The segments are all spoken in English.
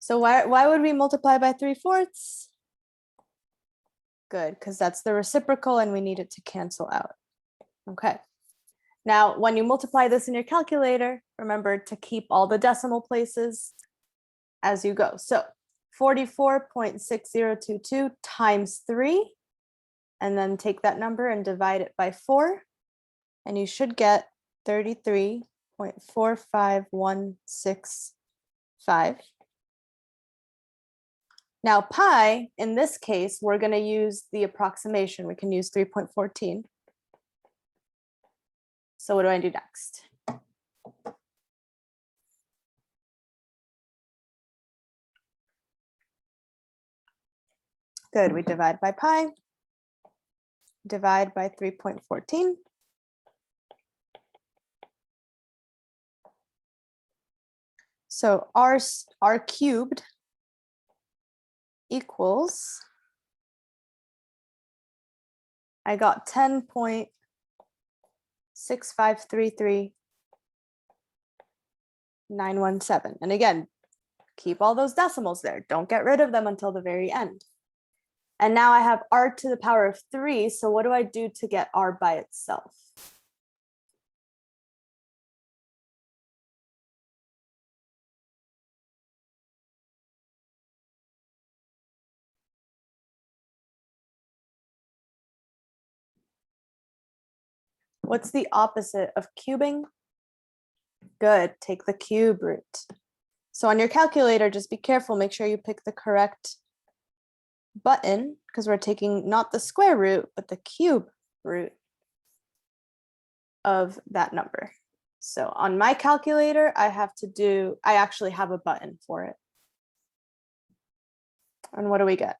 So why would we multiply by 3/4? Good, because that's the reciprocal and we need it to cancel out. Okay. Now, when you multiply this in your calculator, remember to keep all the decimal places as you go. So 44.6022 times 3, and then take that number and divide it by 4, and you should get 33.45165. Now pi, in this case, we're going to use the approximation. We can use 3.14. So what do I do next? Good, we divide by pi, divide by 3.14. So r cubed equals, I got 10.6533917. And again, keep all those decimals there. Don't get rid of them until the very end. And now I have r to the power of 3. So what do I do to get r by itself? What's the opposite of cubing? Good, take the cube root. So on your calculator, just be careful, make sure you pick the correct button, because we're taking not the square root, but the cube root of that number. So on my calculator, I actually have a button for it. And what do we get?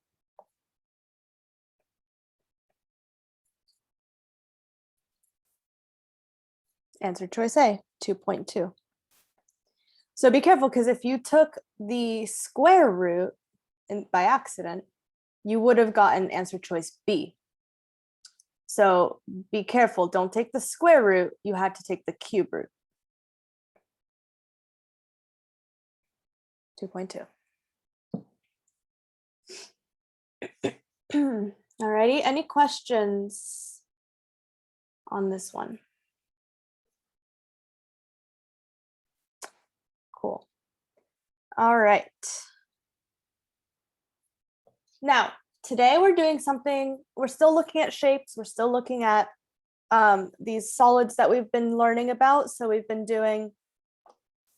Answer choice A, 2.2. So be careful, because if you took the square root by accident, you would have gotten answer choice B. So be careful, don't take the square root, you had to take the cube root. 2.2. Alrighty, any questions on this one? Cool. All right. Now, today we're doing something, we're still looking at shapes, we're still looking at these solids that we've been learning about. So we've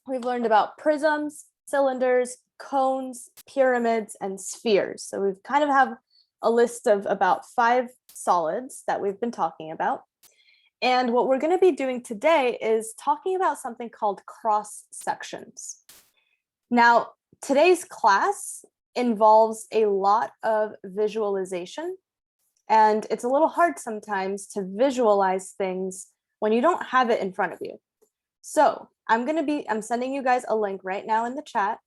learned about prisms, cylinders, cones, pyramids, and spheres. So we've kind of have a list of about 5 solids that we've been talking about. And what we're going to be doing today is talking about something called cross sections. Now, today's class involves a lot of visualization, and it's a little hard sometimes to visualize things when you don't have it in front of you. So I'm sending you guys a link right now in the chat.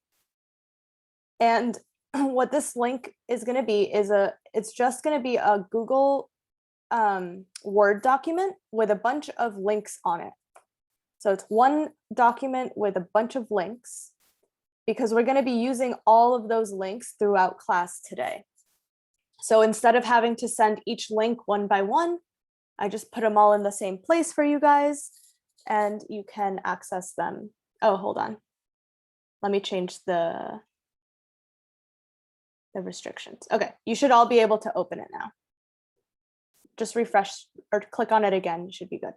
And what this link is going to be is it's just going to be a Google Word document with a bunch of links on it. So it's one document with a bunch of links, because we're going to be using all of those links throughout class today. So instead of having to send each link one by one, I just put them all in the same place for you guys, and you can access them. Oh, hold on. Let me change the restrictions. Okay, you should all be able to open it now. Just refresh or click on it again, you should be good.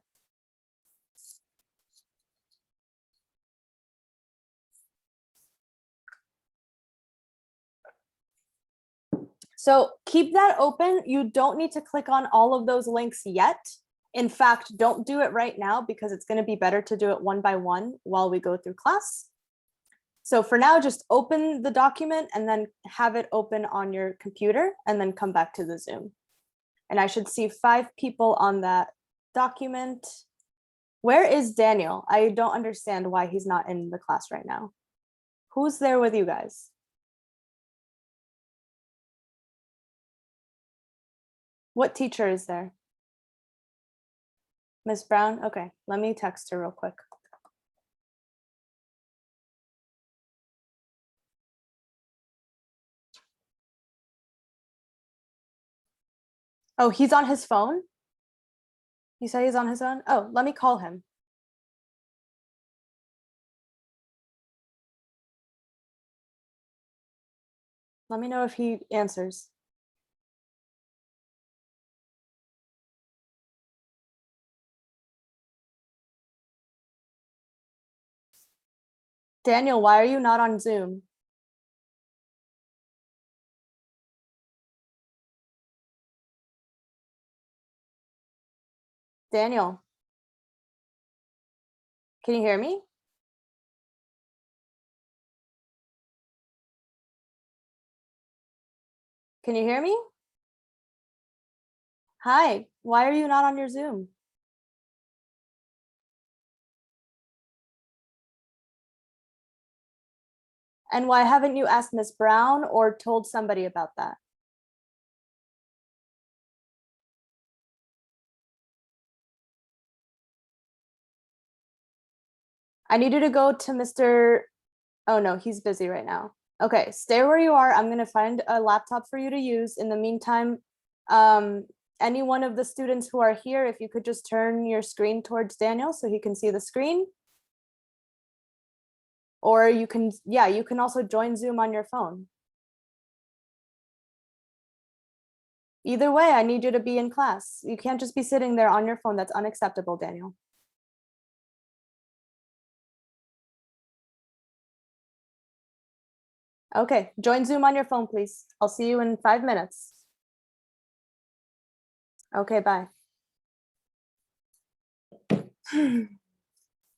So keep that open. You don't need to click on all of those links yet. In fact, don't do it right now, because it's going to be better to do it one by one while we go through class. So for now, just open the document and then have it open on your computer, and then come back to the Zoom. And I should see 5 people on that document. Where is Daniel? I don't understand why he's not in the class right now. Who's there with you guys? What teacher is there? Miss Brown? Okay, let me text her real quick. Oh, he's on his phone? You say he's on his phone? Oh, let me call him. Let me know if he answers. Daniel, why are you not on Zoom? Daniel, can you hear me? Can you hear me? Hi, why are you not on your Zoom? And why haven't you asked Miss Brown or told somebody about that? I need you to go to Mr. Oh no, he's busy right now. Okay, stay where you are. I'm gonna find a laptop for you to use. In the meantime, any one of the students who are here, if you could just turn your screen towards Daniel so he can see the screen. Or you can, yeah, you can also join Zoom on your phone. Either way, I need you to be in class. You can't just be sitting there on your phone. That's unacceptable, Daniel. Okay, join Zoom on your phone, please. I'll see you in 5 minutes. Okay, bye.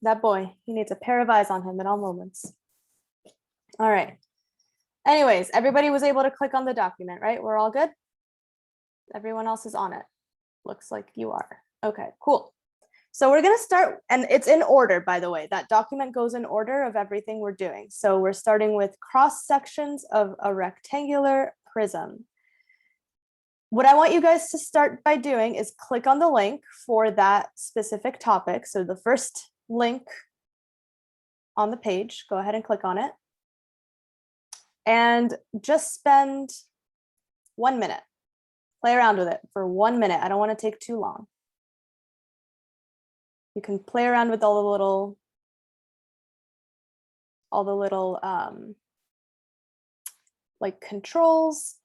That boy, he needs a pair of eyes on him at all moments. All right. Anyways, everybody was able to click on the document, right? We're all good? Everyone else is on it. Looks like you are. Okay, cool. So we're going to start, and it's in order, by the way. That document goes in order of everything we're doing. So we're starting with cross sections of a rectangular prism. What I want you guys to start by doing is click on the link for that specific topic. So the first link on the page, go ahead and click on it. And just spend 1 minute. Play around with it for 1 minute. I don't want to take too long. You can play around with all the little like controls.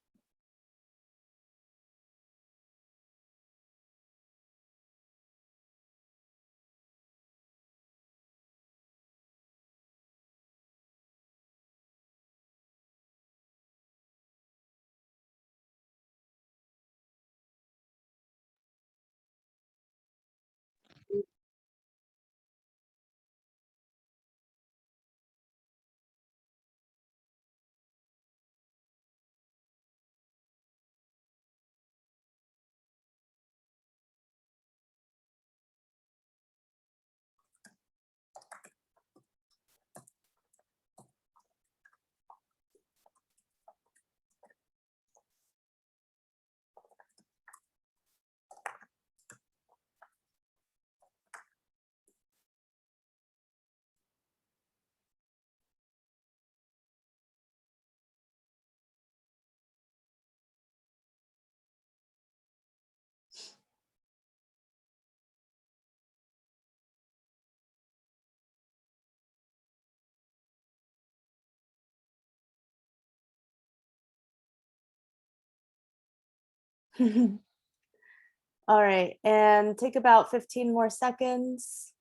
All right, and take about 15 more seconds,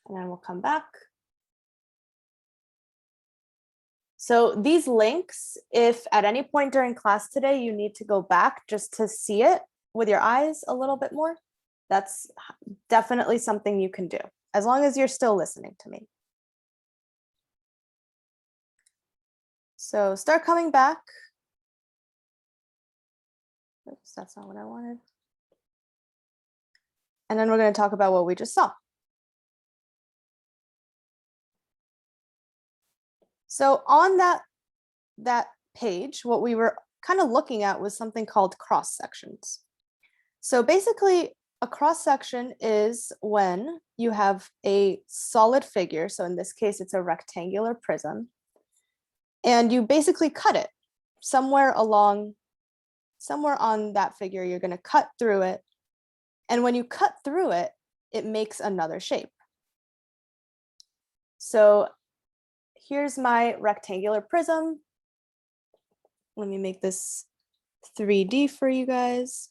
and then we'll come back. So these links, if at any point during class today you need to go back just to see it with your eyes a little bit more, that's definitely something you can do, as long as you're still listening to me. So start coming back. Oops, that's not what I wanted. And then we're going to talk about what we just saw. So on that page, what we were kind of looking at was something called cross sections. So basically, a cross section is when you have a solid figure. So in this case, it's a rectangular prism. And you basically cut it somewhere along somewhere on that figure, you're going to cut through it. And when you cut through it, it makes another shape. So here's my rectangular prism. Let me make this 3D for you guys.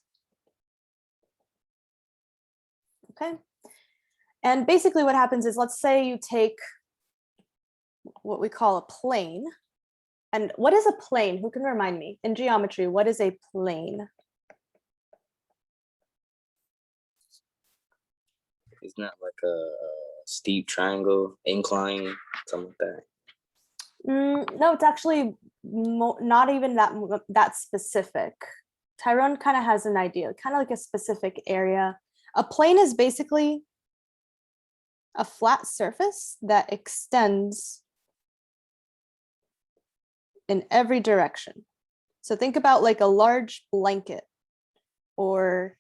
Okay. And basically what happens is, let's say you take what we call a plane. And what is a plane? Who can remind me? In geometry, what is a plane? Isn't that like a steep triangle, incline, something like that? No, it's actually not even that specific. Tyrone kind of has an idea, kind of like a specific area. A plane is basically a flat surface that extends in every direction. So think about like a large blanket or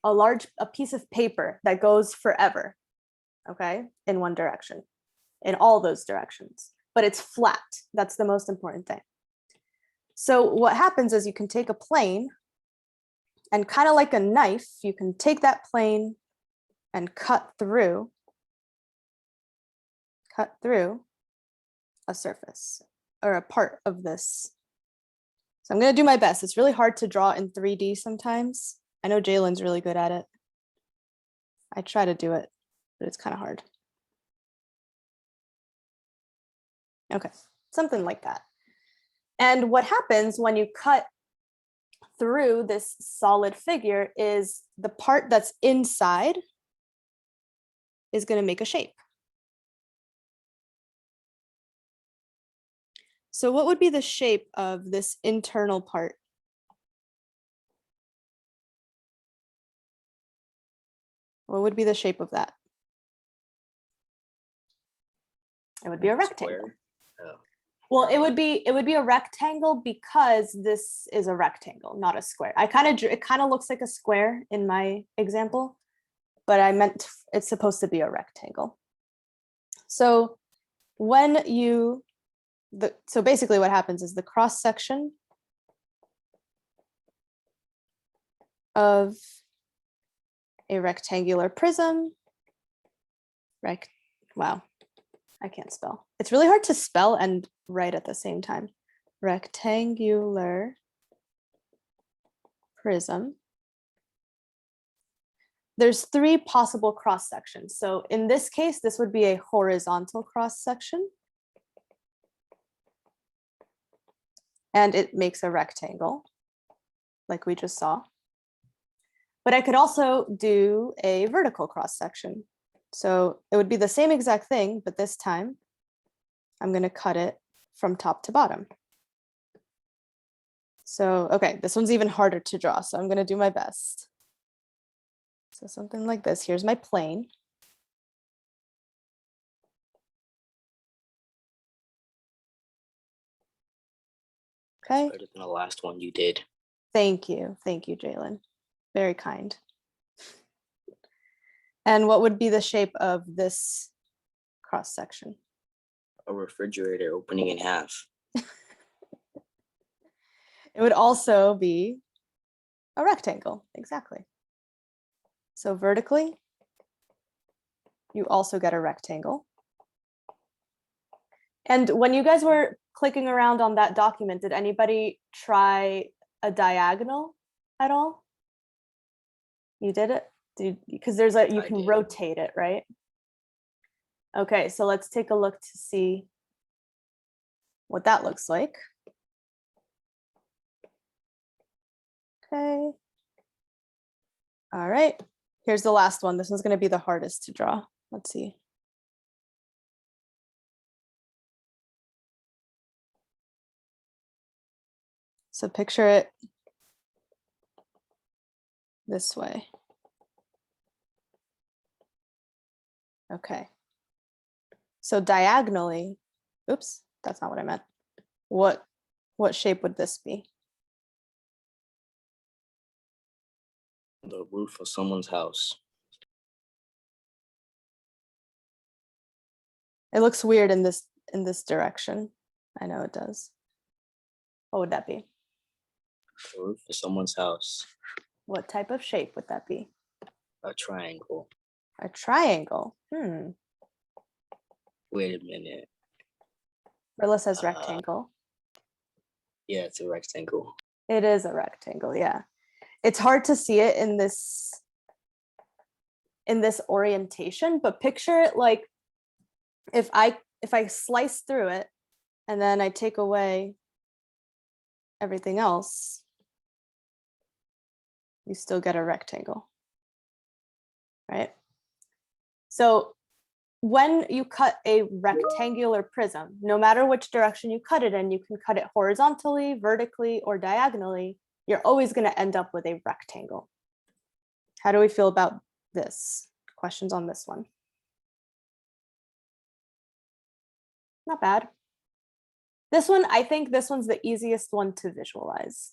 a piece of paper that goes forever, okay, in one direction, in all those directions, but it's flat. That's the most important thing. So what happens is you can take a plane and kind of like a knife, you can take that plane and cut through a surface or a part of this. So I'm going to do my best. It's really hard to draw in 3D sometimes. I know Jalen's really good at it. I try to do it, but it's kind of hard. Okay, something like that. And what happens when you cut through this solid figure is the part that's inside is going to make a shape. So what would be the shape of this internal part? What would be the shape of that? It would be a rectangle. Oh. Well, it would be a rectangle because this is a rectangle, not a square. It kind of looks like a square in my example, but I meant it's supposed to be a rectangle. So when you so basically what happens is the cross section of a rectangular prism, wow, I can't spell. It's really hard to spell and write at the same time. Rectangular prism. There's 3 possible cross sections. So in this case, this would be a horizontal cross section. And it makes a rectangle, like we just saw. But I could also do a vertical cross section. So it would be the same exact thing, but this time I'm going to cut it from top to bottom. So, okay, this one's even harder to draw, so I'm going to do my best. So something like this. Here's my plane. Okay. Better than the last one you did. Thank you, Jalen. Very kind. And what would be the shape of this cross section? A refrigerator opening in half. It would also be a rectangle, exactly. So vertically, you also get a rectangle. And when you guys were clicking around on that document, did anybody try a diagonal at all? You did it? Because there's a, you can rotate it, right? Okay, so let's take a look to see what that looks like. Okay. All right, here's the last one. This one's going to be the hardest to draw. Let's see. So picture it this way. Okay. So diagonally, oops, that's not what I meant. What shape would this be? The roof of someone's house. It looks weird in this direction. I know it does. What would that be? The roof of someone's house. What type of shape would that be? A triangle. A triangle. Wait a minute. Rilla says rectangle. Yeah, it's a rectangle. It is a rectangle, yeah. It's hard to see it in this orientation, but picture it like if I slice through it and then I take away everything else, you still get a rectangle, right? So when you cut a rectangular prism, no matter which direction you cut it in, you can cut it horizontally, vertically, or diagonally, you're always going to end up with a rectangle. How do we feel about this? Questions on this one? Not bad. This one, I think this one's the easiest one to visualize.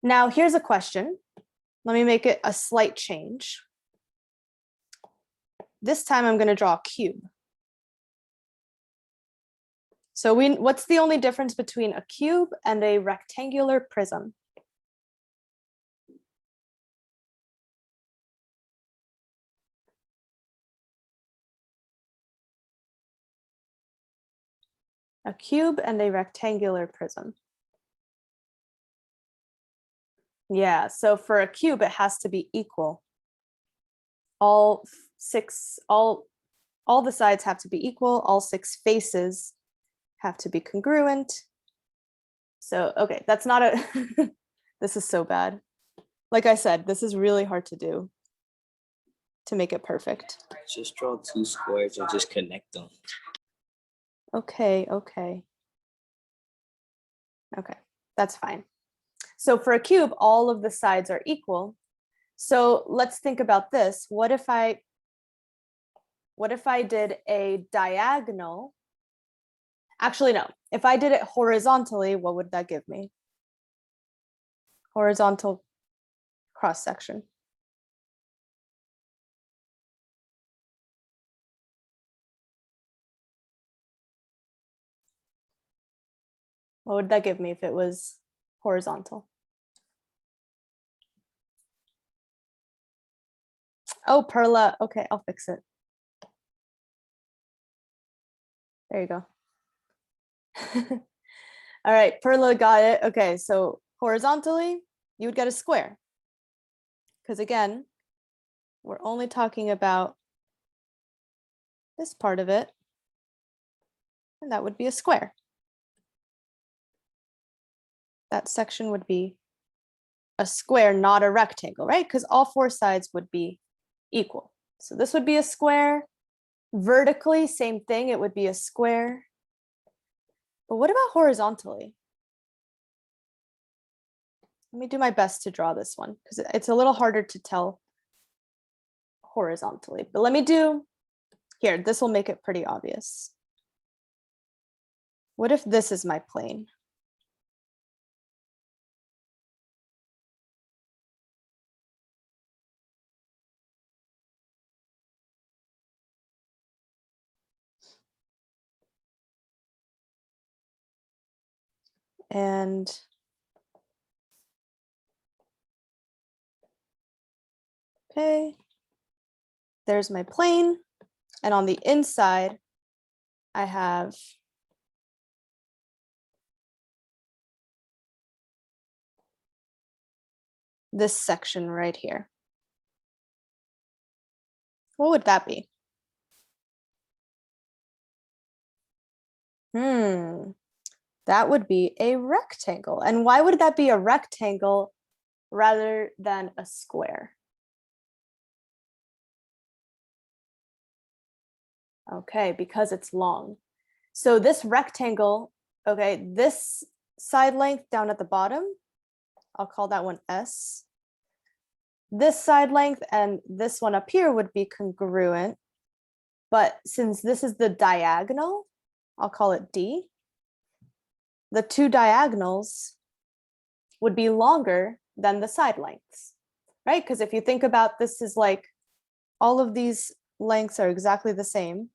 Now, here's a question. Let me make it a slight change. This time I'm going to draw a cube. So what's the only difference between a cube and a rectangular prism? A cube and a rectangular prism. Yeah, so for a cube, it has to be equal. All the sides have to be equal. All 6 faces have to be congruent. So, okay, that's not a, this is so bad. Like I said, this is really hard to do to make it perfect. Just draw 2 squares and just connect them. Okay, that's fine. So for a cube, all of the sides are equal. So let's think about this. What if I did a diagonal? Actually, no. If I did it horizontally, what would that give me? Horizontal cross section. What would that give me if it was horizontal? Oh, Perla. Okay, I'll fix it. There you go. All right, Perla got it. Okay, so horizontally, you would get a square. Because again, we're only talking about this part of it, and that would be a square. That section would be a square, not a rectangle, right? Because all 4 sides would be equal. So this would be a square. Vertically, same thing, it would be a square. But what about horizontally? Let me do my best to draw this one because it's a little harder to tell horizontally. But let me do here. This will make it pretty obvious. What if this is my plane? And okay, there's my plane. And on the inside, I have this section right here. What would that be? That would be a rectangle. And why would that be a rectangle rather than a square? Okay, because it's long. So this rectangle, okay, this side length down at the bottom, I'll call that one S. This side length and this one up here would be congruent. But since this is the diagonal, I'll call it D. The 2 diagonals would be longer than the side lengths, right? Because if you think about this is like all of these lengths are exactly the same.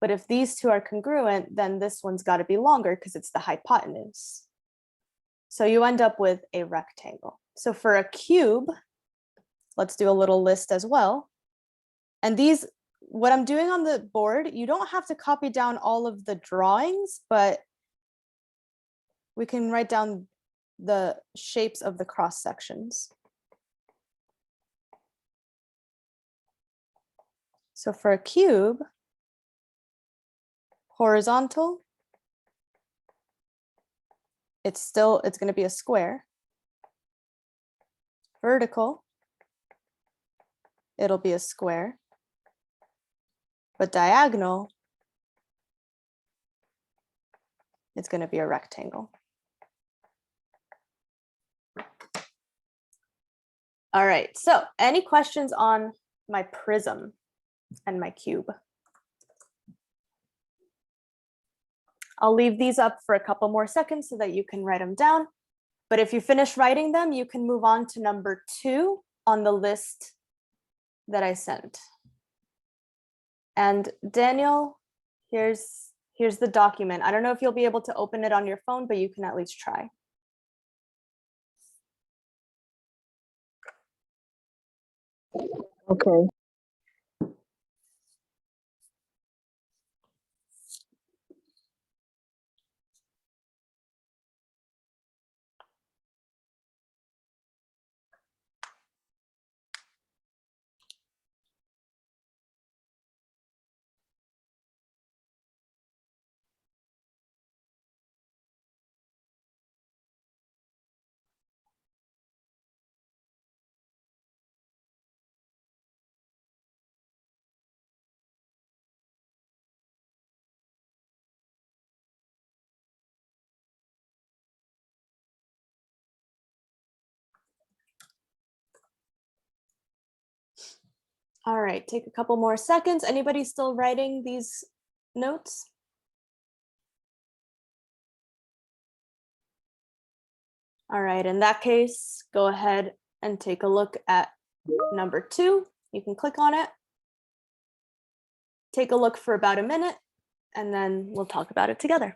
But if these two are congruent, then this one's got to be longer because it's the hypotenuse. So you end up with a rectangle. So for a cube, let's do a little list as well. And these, what I'm doing on the board, you don't have to copy down all of the drawings, but we can write down the shapes of the cross sections. So for a cube, horizontal, it's going to be a square. Vertical, it'll be a square. But diagonal, it's going to be a rectangle. All right, so any questions on my prism and my cube? I'll leave these up for a couple more seconds so that you can write them down. But if you finish writing them, you can move on to number 2 on the list that I sent. And Daniel, here's the document. I don't know if you'll be able to open it on your phone, but you can at least try. Okay. All right, take a couple more seconds. Anybody still writing these notes? All right, in that case, go ahead and take a look at number 2. You can click on it. Take a look for about a minute, and then we'll talk about it together.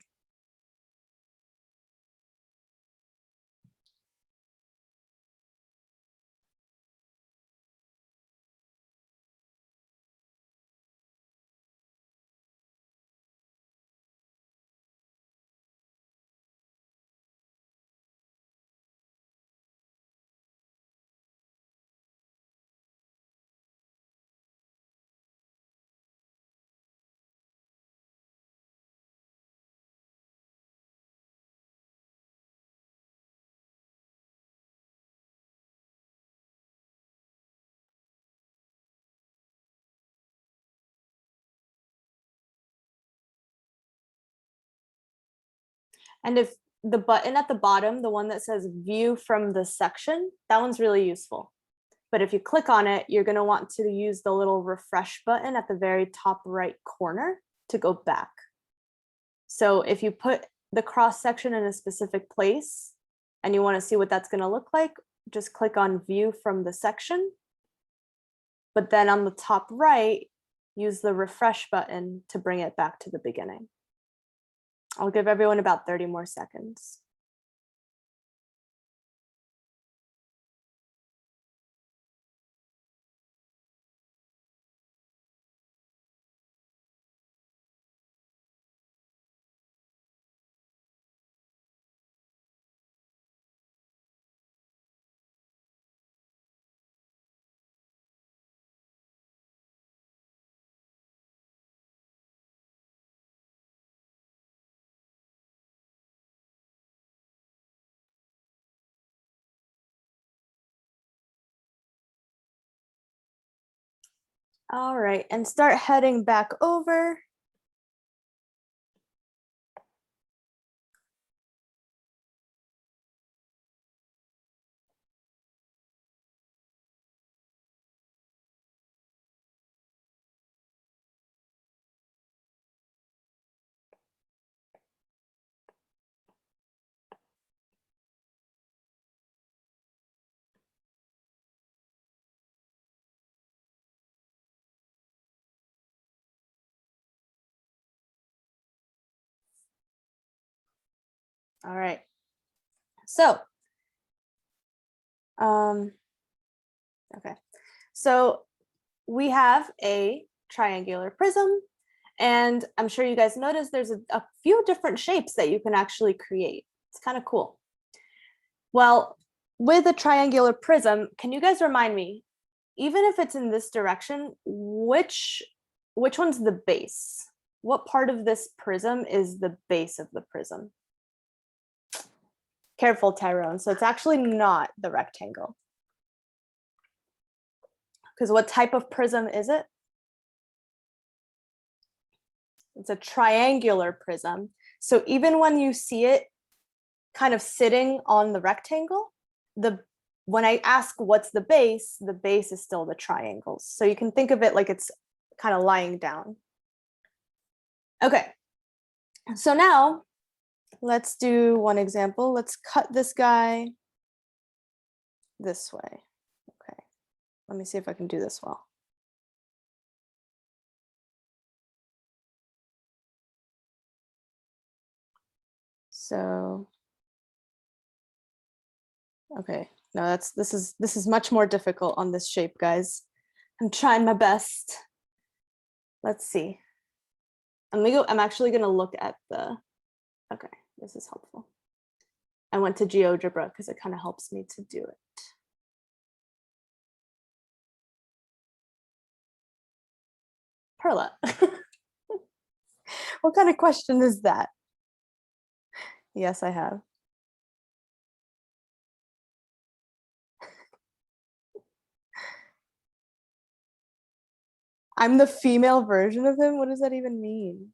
And if the button at the bottom, the one that says view from the section, that one's really useful. But if you click on it, you're going to want to use the little refresh button at the very top right corner to go back. So if you put the cross section in a specific place and you want to see what that's going to look like, just click on view from the section. But then on the top right, use the refresh button to bring it back to the beginning. I'll give everyone about 30 more seconds. All right, and start heading back over. All right. So, okay. So we have a triangular prism, and I'm sure you guys noticed there's a few different shapes that you can actually create. It's kind of cool. Well, with a triangular prism, can you guys remind me, even if it's in this direction, which one's the base? What part of this prism is the base of the prism? Careful, Tyrone. So it's actually not the rectangle. Because what type of prism is it? It's a triangular prism. So even when you see it kind of sitting on the rectangle, when I ask what's the base is still the triangles. So you can think of it like it's kind of lying down. Okay, so now let's do one example. Let's cut this guy this way. Okay, let me see if I can do this well. So, okay, no, this is much more difficult on this shape, guys. I'm trying my best. Let's see. I'm actually gonna look at the, okay, this is helpful. I went to GeoGebra because it kind of helps me to do it. Perla. What kind of question is that? Yes, I have. I'm the female version of him? What does that even mean?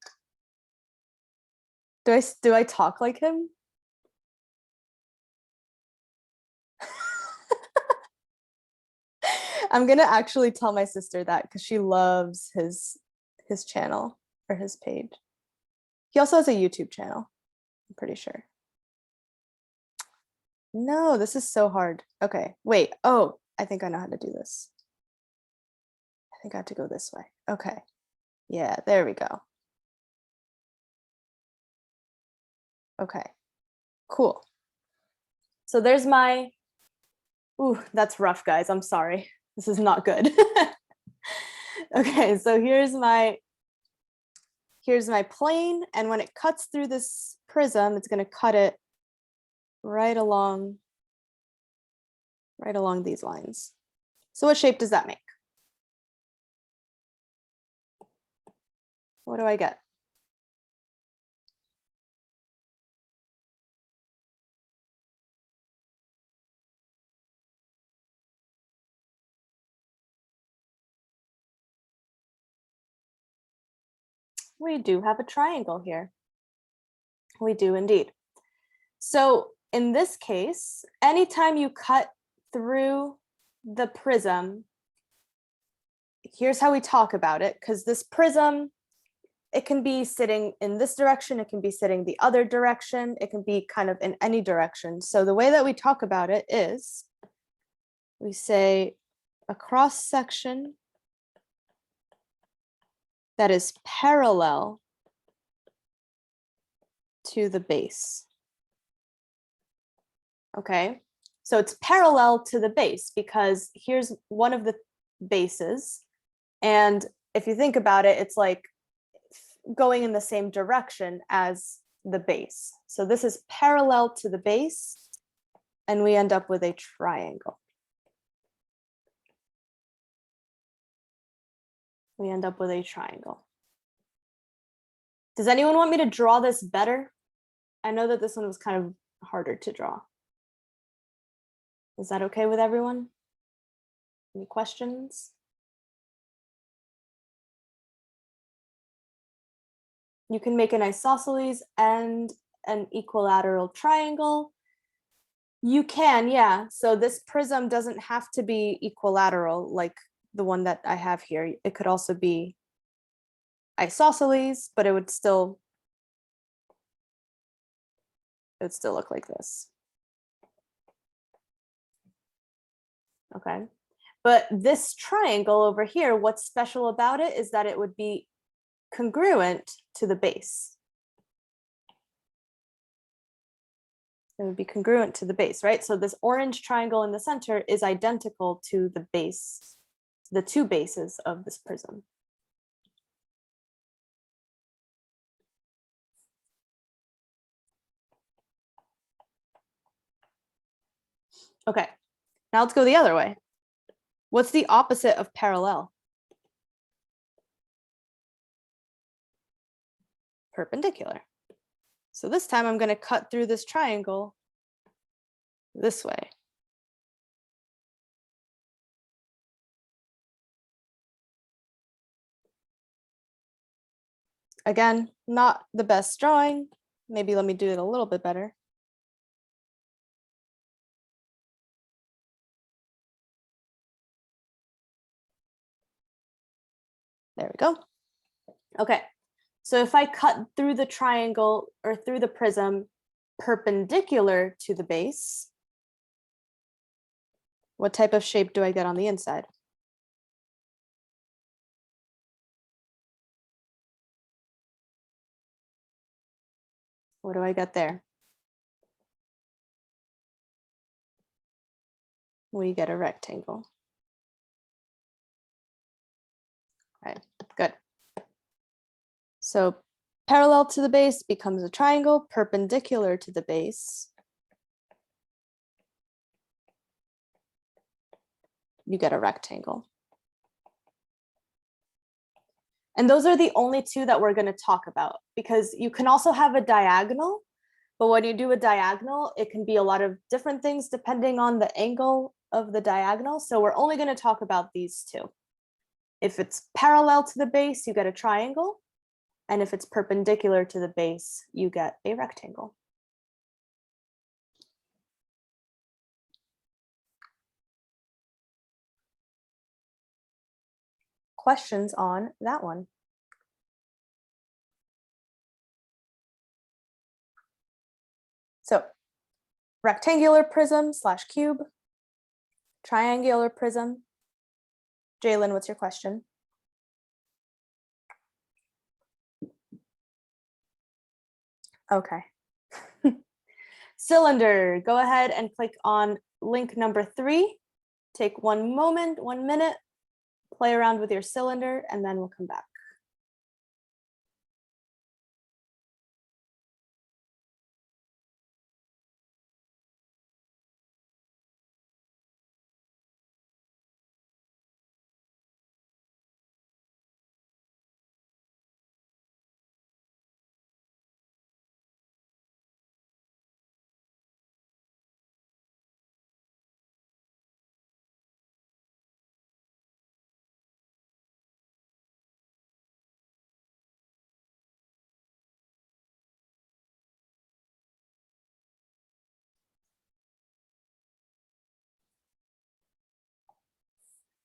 Do I talk like him? I'm gonna actually tell my sister that because she loves his channel or his page. He also has a YouTube channel, I'm pretty sure. No, this is so hard. Okay, wait. Oh, I think I know how to do this. I think I have to go this way. Okay. Yeah, there we go. Okay, cool. So there's my, ooh, that's rough, guys. I'm sorry. This is not good. Okay, so here's my plane, and when it cuts through this prism, it's going to cut it right along these lines. So what shape does that make? What do I get? We do have a triangle here. We do indeed. So in this case, anytime you cut through the prism, here's how we talk about it, because this prism, it can be sitting in this direction, it can be sitting the other direction, it can be kind of in any direction. So the way that we talk about it is, we say a cross section that is parallel to the base. Okay, so it's parallel to the base because here's one of the bases. And if you think about it, it's like going in the same direction as the base. So this is parallel to the base, and we end up with a triangle. We end up with a triangle. Does anyone want me to draw this better? I know that this one was kind of harder to draw. Is that okay with everyone? Any questions? You can make an isosceles and an equilateral triangle. You can, yeah. So this prism doesn't have to be equilateral like the one that I have here. It could also be isosceles, but it would still look like this. Okay. But this triangle over here, what's special about it is that it would be congruent to the base. It would be congruent to the base, right? So this orange triangle in the center is identical to the base, the two bases of this prism. Okay, now let's go the other way. What's the opposite of parallel? Perpendicular. So this time I'm going to cut through this triangle this way. Again, not the best drawing. Maybe let me do it a little bit better. There we go. Okay, so if I cut through the triangle or through the prism perpendicular to the base, what type of shape do I get on the inside? What do I get there? We get a rectangle. All right, good. So parallel to the base becomes a triangle, perpendicular to the base, you get a rectangle. And those are the only two that we're going to talk about, because you can also have a diagonal, but when you do a diagonal, it can be a lot of different things depending on the angle of the diagonal. So we're only going to talk about these two. If it's parallel to the base, you get a triangle. And if it's perpendicular to the base, you get a rectangle. Questions on that one? So rectangular prism slash cube, triangular prism. Jalen, what's your question? Okay. Cylinder, go ahead and click on link number 3. Take 1 moment, 1 minute, play around with your cylinder, and then we'll come back.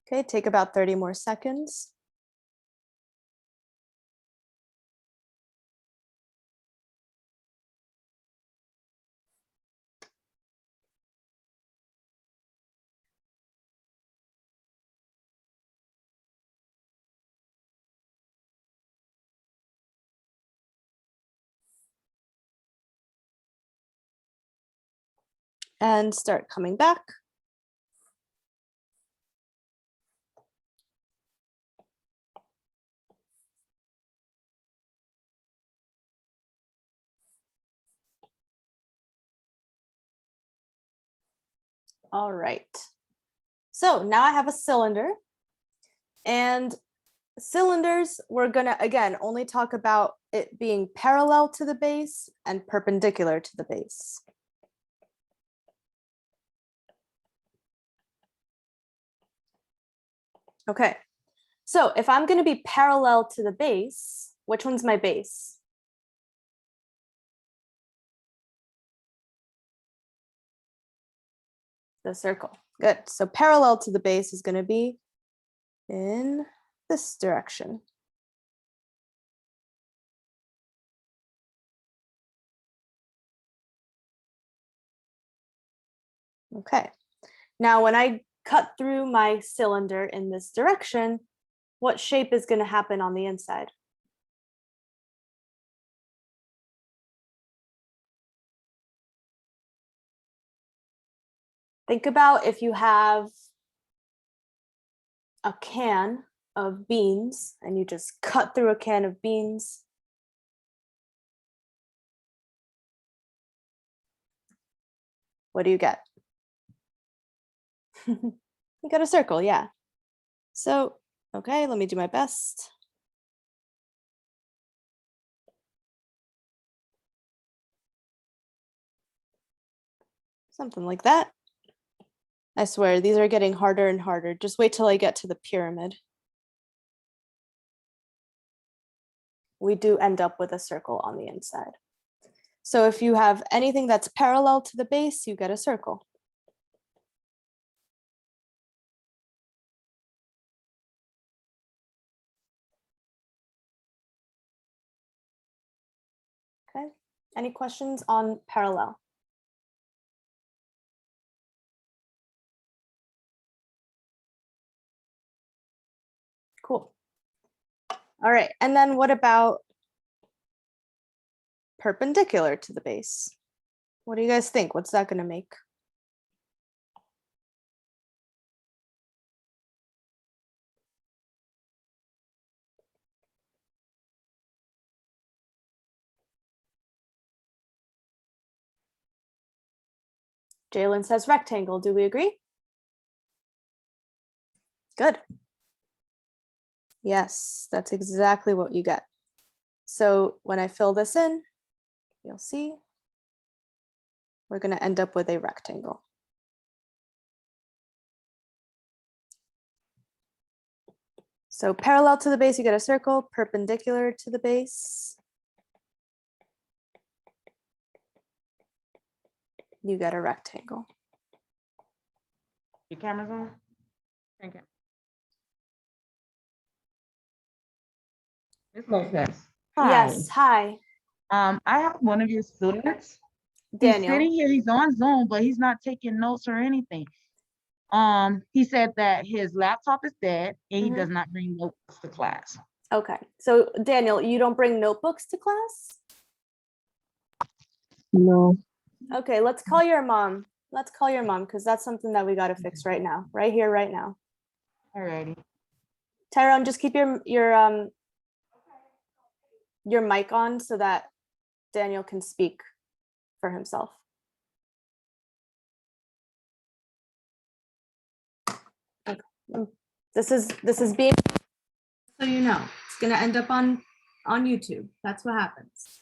Okay, take about 30 more seconds. And start coming back. All right. So now I have a cylinder, and cylinders, we're gonna, again, only talk about it being parallel to the base and perpendicular to the base. Okay, so if I'm gonna be parallel to the base, which one's my base? The circle. Good. So parallel to the base is going to be in this direction. Okay. Now, when I cut through my cylinder in this direction, what shape is going to happen on the inside? Think about if you have a can of beans and you just cut through a can of beans. What do you get? You got a circle, yeah. So, okay, let me do my best. Something like that. I swear, these are getting harder and harder. Just wait till I get to the pyramid. We do end up with a circle on the inside. So if you have anything that's parallel to the base, you get a circle. Okay, any questions on parallel? Cool. All right, and then what about perpendicular to the base? What do you guys think? What's that going to make? Jalen says rectangle. Do we agree? Good. Yes, that's exactly what you get. So when I fill this in, you'll see we're going to end up with a rectangle. So parallel to the base, you get a circle. Perpendicular to the base, you get a rectangle. Your camera's on? Okay. Ms. Lopez. Hi. Yes, hi, I have one of your students. He's Daniel. sitting here, he's on Zoom, but he's not taking notes or anything. He said that his laptop is dead and he does not bring notebooks to class. Okay, so Daniel, you don't bring notebooks to class? No. Okay, let's call your mom. Let's call your mom because that's something that we got to fix right now, right here, right now. Alrighty. Tyrone, just keep your mic on so that Daniel can speak for himself. Okay. This is being, so you know, it's gonna end up on YouTube. That's what happens.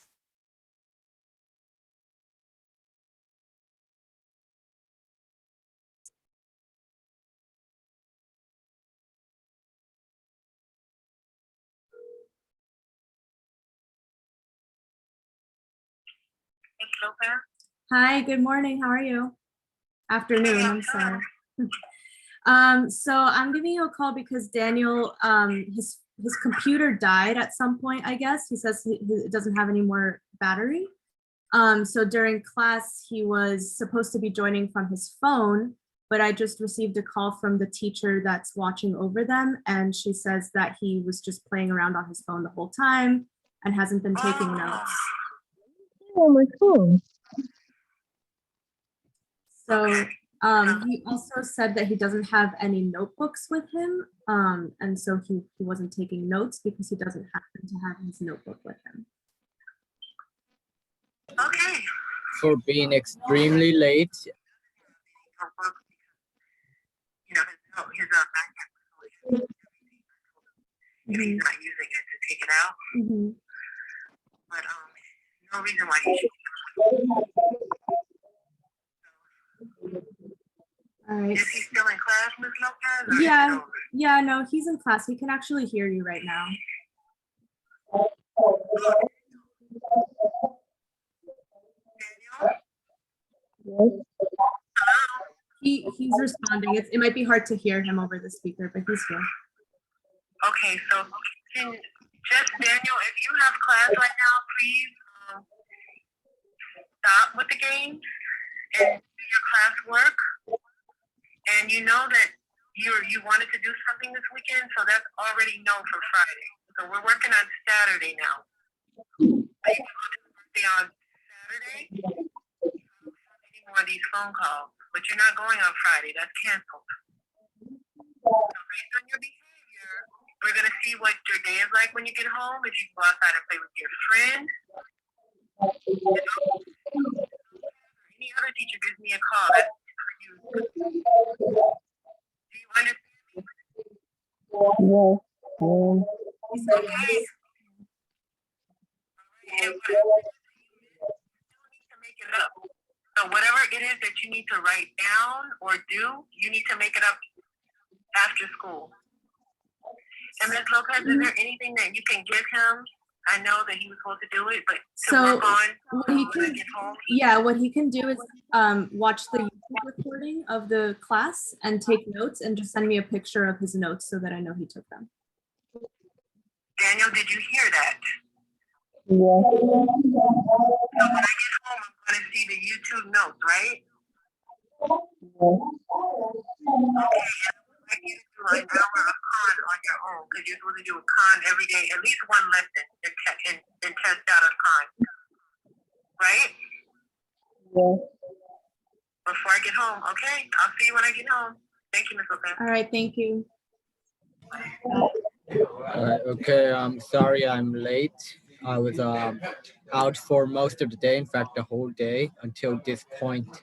Hi, good morning. How are you? Afternoon, I'm sorry. So I'm giving you a call because Daniel, his computer died at some point, I guess. He says it doesn't have any more battery. So during class, he was supposed to be joining from his phone, but I just received a call from the teacher that's watching over them. And she says that he was just playing around on his phone the whole time and hasn't been taking notes. Oh my phone. So he also said that he doesn't have any notebooks with him. And so he wasn't taking notes because he doesn't happen to have his notebook with him. Okay. For being extremely late. You know, his backpack. If he's not using it to take it out. But no reason why he should. All right. Is he still in class, Ms. Lopez? Or Yeah. is it over? Yeah, no, he's in class. We can actually hear you right now. Daniel? He's responding. It might be hard to hear him over the speaker, but he's here. Okay, so can just Daniel, if you have class right now, please stop with the games and do your classwork. And you know that you wanted to do something this weekend, so that's already no for Friday. So we're working on Saturday now. Are you going to birthday on Saturday? Any more of these phone calls? but you're not going on Friday. That's canceled. So based on your behavior, we're gonna see what your day is like when you get home. If you can go outside and play with your friend, any other teacher gives me a call. That's for you. Do you understand? Okay. And what, you need to make it up. So whatever it is that you need to write down or do, you need to make it up after school. And Ms. Lopez, is there anything that you can give him? I know that he was supposed to do it, but to So, work on what he when I can- get home. Yeah, what he can do is watch the YouTube recording of the class and take notes and just send me a picture of his notes so that I know he took them. Daniel, did you hear that? So when I get home, I'm going to see the YouTube notes, right? Okay. I need to do an hour of con on your own because you're supposed to do a con every day, at least one lesson and test out of con. Right? Before I get home, okay? I'll see you when I get home. Thank you, Ms. Lopez. All right, thank you. Okay, I'm sorry I'm late. I was out for most of the day, in fact, the whole day until this point.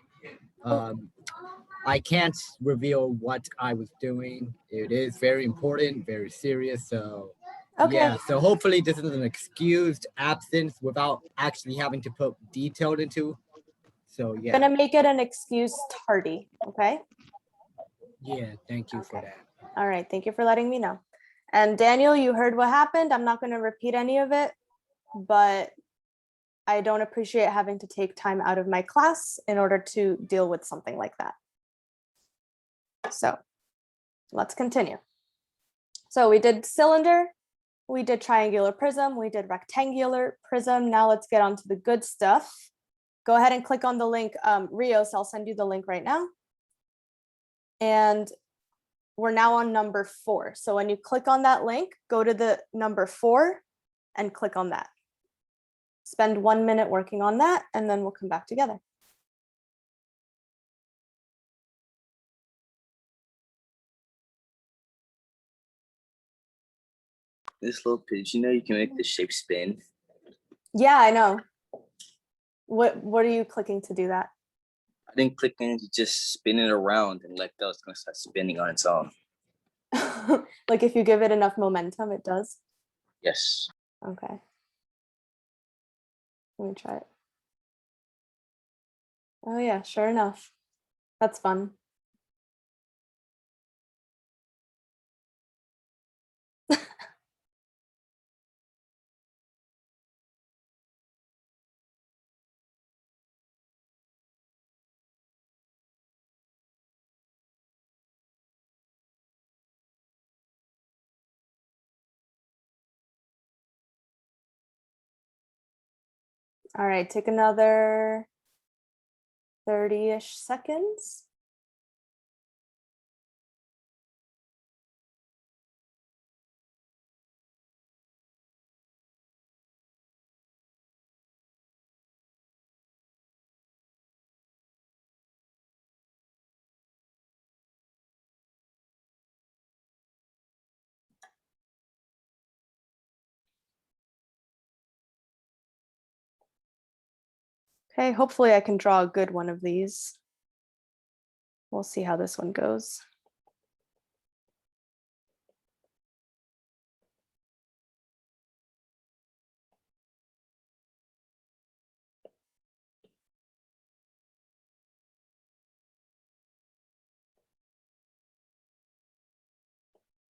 I can't reveal what I was doing. It is very important, very serious. So, Okay. yeah. So hopefully this is an excused absence without actually having to put detailed into. So yeah. Gonna make it an excuse tardy, okay? Yeah. Thank you for Okay. that. All right, thank you for letting me know. And Daniel, you heard what happened. I'm not gonna repeat any of it, but I don't appreciate having to take time out of my class in order to deal with something like that. So let's continue. So we did cylinder, we did triangular prism, we did rectangular prism. Now let's get on to the good stuff. Go ahead and click on the link, Rios, I'll send you the link right now. And we're now on number 4. So when you click on that link, go to the number 4 and click on that. Spend 1 minute working on that, and then we'll come back together. This little pitch, you know, you can make the shape spin. Yeah, I know. What are you clicking to do that? I didn't click in to just spin it around and let go. It's gonna start spinning on its own. Like if you give it enough momentum, it does. Yes. Okay. Let me try it. Oh yeah, sure enough. That's fun. All right, take another 30-ish seconds. Okay, hopefully I can draw a good one of these. We'll see how this one goes.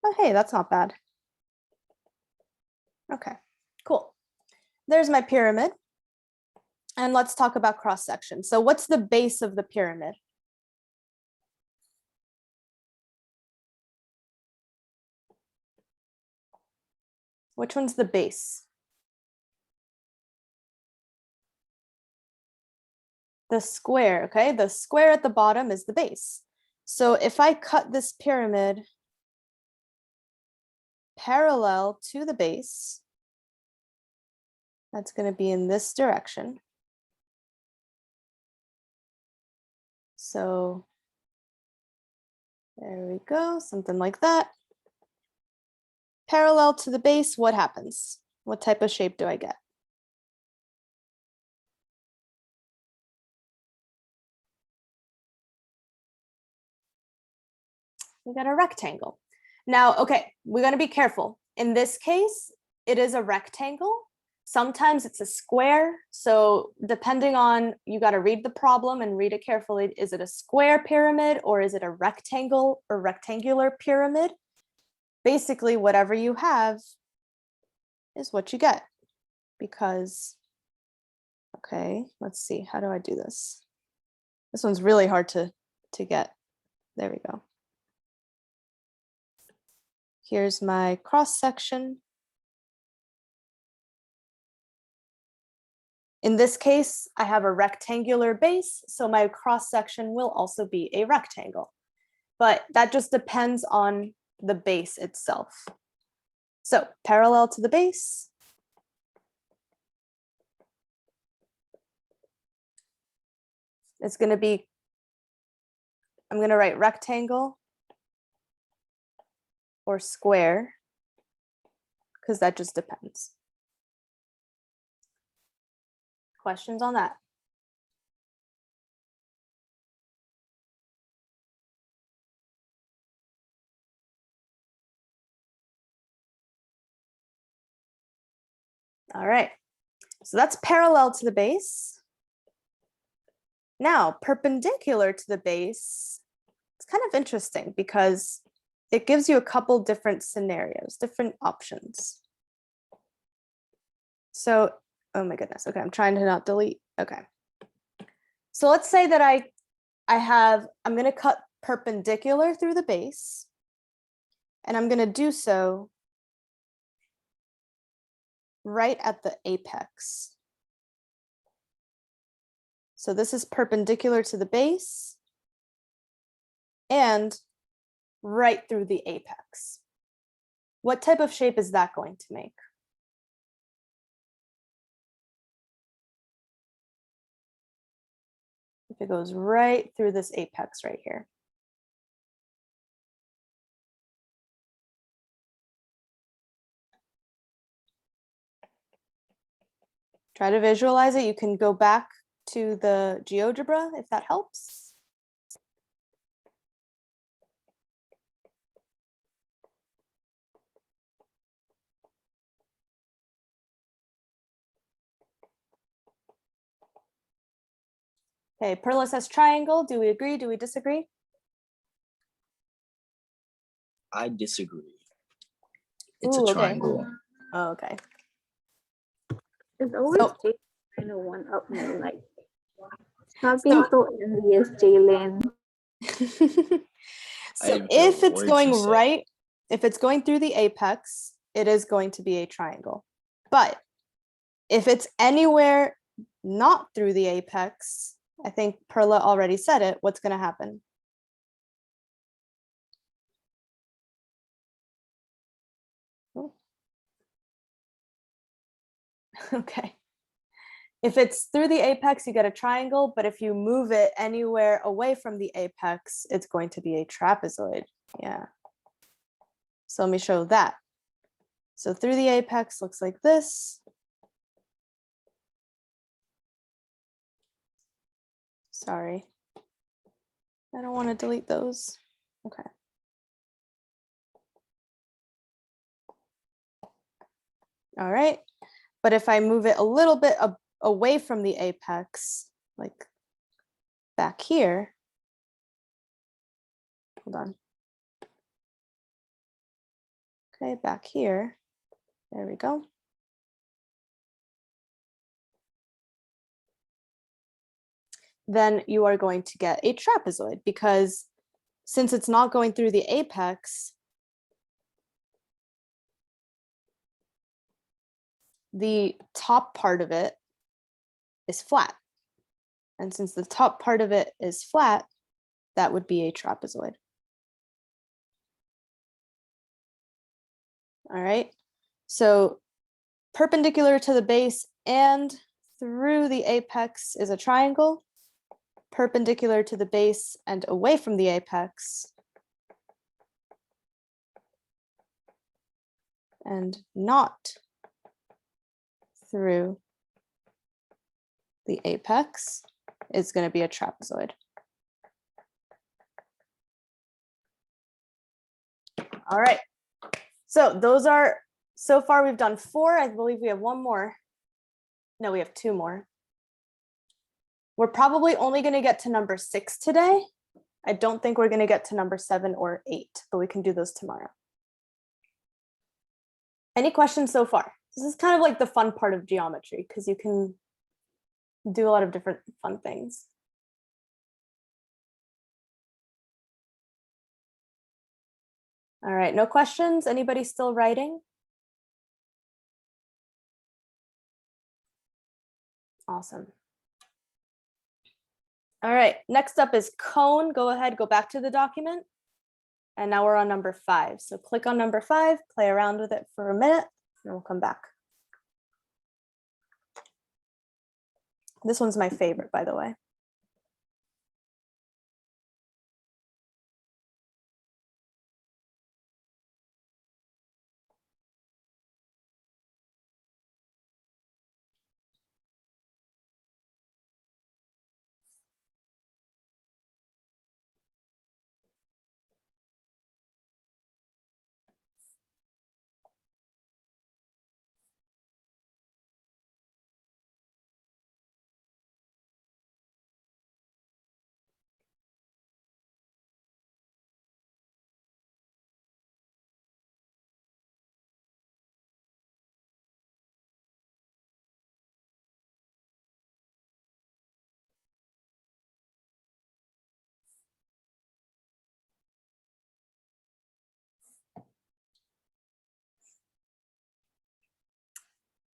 Oh, hey, that's not bad. Okay, cool. There's my pyramid. And let's talk about cross section. So what's the base of the pyramid? Which one's the base? The square, okay? The square at the bottom is the base. So if I cut this pyramid parallel to the base, that's going to be in this direction. So there we go, something like that. Parallel to the base, what happens? What type of shape do I get? We got a rectangle. Now, okay, we're going to be careful. In this case, it is a rectangle. Sometimes it's a square. So depending on, you got to read the problem and read it carefully. Is it a square pyramid or is it a rectangle or rectangular pyramid? Basically, whatever you have is what you get. Because, okay, let's see, how do I do this? This one's really hard to get. There we go. Here's my cross section. In this case, I have a rectangular base, so my cross section will also be a rectangle. But that just depends on the base itself. So parallel to the base. It's going to be, I'm going to write rectangle or square, because that just depends. Questions on that? All right, so that's parallel to the base. Now, perpendicular to the base, it's kind of interesting because it gives you a couple different scenarios, different options. So, oh my goodness, okay, I'm trying to not delete, okay. So let's say that I'm gonna cut perpendicular through the base, and I'm gonna do so right at the apex. So this is perpendicular to the base and right through the apex. What type of shape is that going to make? If it goes right through this apex right here. Try to visualize it. You can go back to the GeoGebra if that helps. Okay, Perla says triangle. Do we agree? Do we disagree? I disagree. It's Ooh, a okay. triangle. Oh, okay. There's always So- Jay trying to one up me, like stop being so envious, Jalen. So have if no it's words going to say. right, if it's going through the apex, it is going to be a triangle. But if it's anywhere not through the apex, I think Perla already said it, what's going to happen? Oh. Okay. If it's through the apex, you get a triangle, but if you move it anywhere away from the apex, it's going to be a trapezoid. Yeah. So let me show that. So through the apex looks like this. Sorry. I don't want to delete those. Okay. All right. But if I move it a little bit away from the apex, like back here, hold on. Okay, back here, there we go. Then you are going to get a trapezoid because since it's not going through the apex, the top part of it is flat. And since the top part of it is flat, that would be a trapezoid. All right, so perpendicular to the base and through the apex is a triangle. perpendicular to the base and away from the apex, and not through the apex, is going to be a trapezoid. All right. So those are, so far we've done 4. I believe we have 1 more. No, we have 2 more. We're probably only going to get to number 6 today. I don't think we're going to get to number 7 or 8, but we can do those tomorrow. Any questions so far? This is kind of like the fun part of geometry because you can do a lot of different fun things. All right, no questions? Anybody still writing? Awesome. All right, next up is cone. Go ahead, go back to the document. And now we're on number 5. So click on number 5, play around with it for a minute, and we'll come back. This one's my favorite, by the way.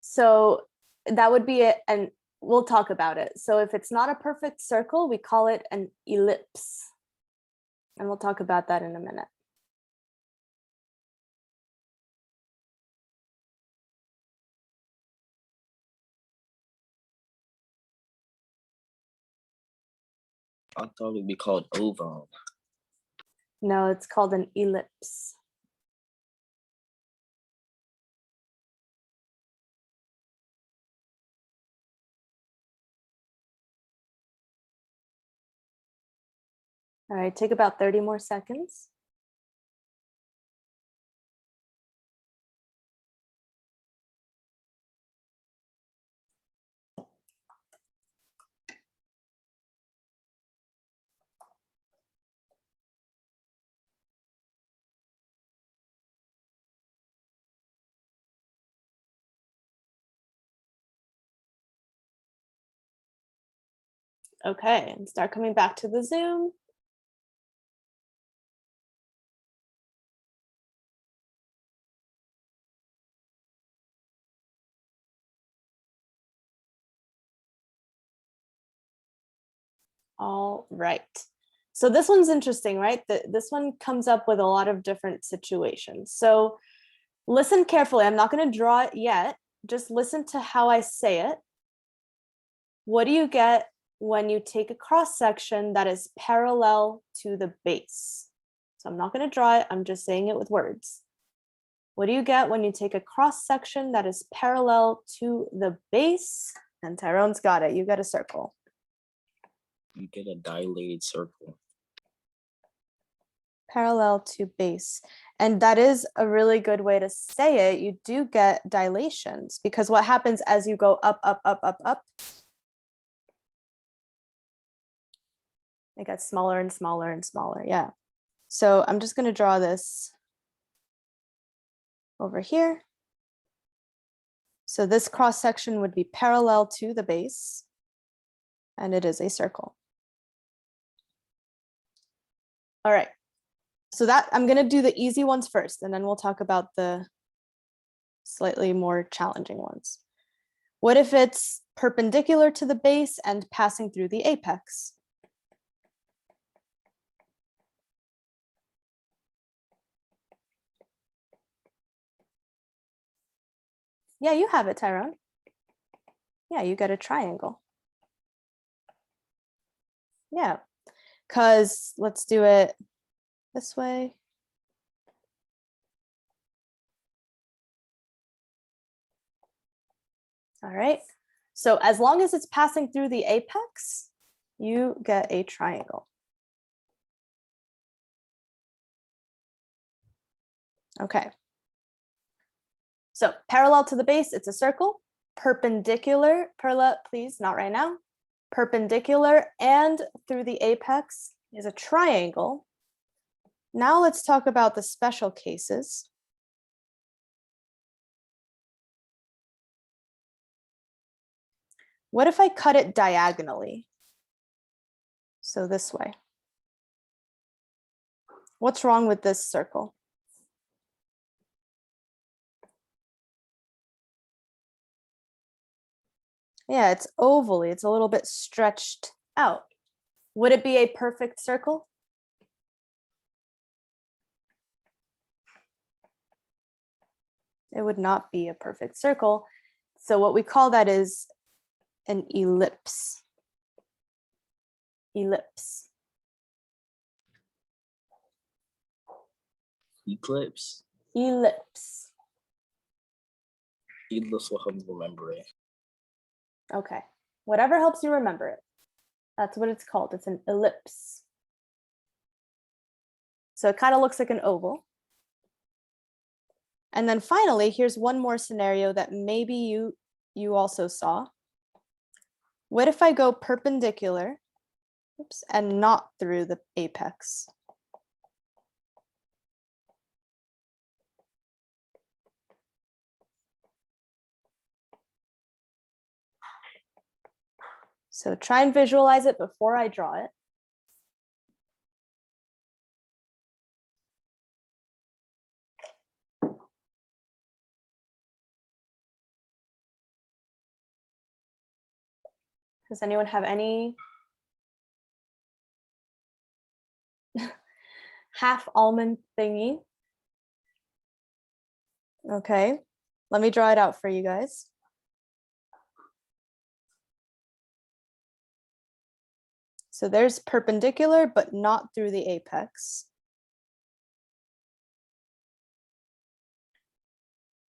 So that would be it, and we'll talk about it. So if it's not a perfect circle, we call it an ellipse. And we'll talk about that in a minute. I thought it'd be called oval. No, it's called an ellipse. All right, take about 30 more seconds. Okay, and start coming back to the Zoom. All right. So this one's interesting, right? This one comes up with a lot of different situations. So listen carefully. I'm not going to draw it yet. Just listen to how I say it. What do you get when you take a cross section that is parallel to the base? So I'm not going to draw it. I'm just saying it with words. What do you get when you take a cross section that is parallel to the base? And Tyrone's got it. You get a circle. You get a dilated circle. Parallel to base. And that is a really good way to say it. You do get dilations because what happens as you go up, up, up, up, up, it gets smaller and smaller and smaller. Yeah. So I'm just going to draw this over here. So this cross section would be parallel to the base, and it is a circle. All right. So that I'm going to do the easy ones first, and then we'll talk about the slightly more challenging ones. What if it's perpendicular to the base and passing through the apex? Yeah, you have it, Tyrone. Yeah, you get a triangle. Yeah, because let's do it this way. All right, so as long as it's passing through the apex, you get a triangle. Okay. So parallel to the base, it's a circle. Perpendicular, Perla, please, not right now. Perpendicular and through the apex is a triangle. Now let's talk about the special cases. What if I cut it diagonally? So this way. What's wrong with this circle? Yeah, it's ovally, it's a little bit stretched out. Would it be a perfect circle? It would not be a perfect circle. So what we call that is an ellipse. Ellipse. Eclipse. Ellipse. Ellipse will help me remember it. Okay, whatever helps you remember it. That's what it's called. It's an ellipse. So it kind of looks like an oval. And then finally, here's one more scenario that maybe you also saw. What if I go perpendicular, oops, and not through the apex? So try and visualize it before I draw it. Does anyone have any half almond thingy? Okay, let me draw it out for you guys. So there's perpendicular, but not through the apex.